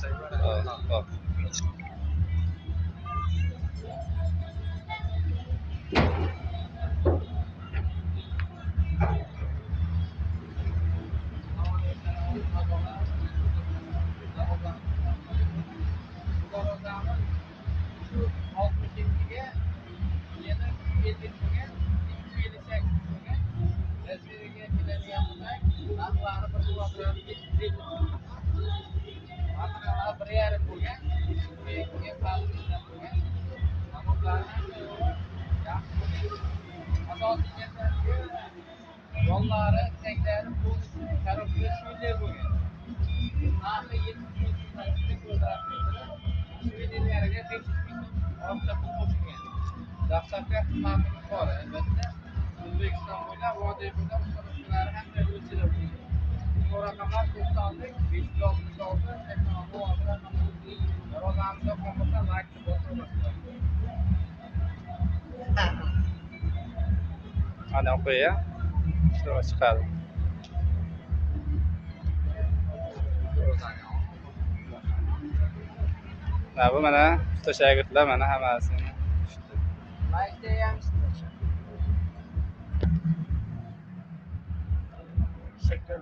Hop, hop. Yollari tekrar bu tarafga shunday bo'lgan. Narxi 70 Shvediyaliga 500 ming ortiqcha pul qo'shilgan. Dastlabki qimmatli yuqori, albatta. O'zbekiston bo'ylab, Vodiy bo'ylab ustaxonalari ham o'chirib bo'lgan. Bu raqamlar to'xtaldik 566 Darvozamizda qolmasa laykni bosib Ana qo'ya. Shuna chiqadi. Bu mana usta shogirdlar mana hammasini. Laykda ham shakar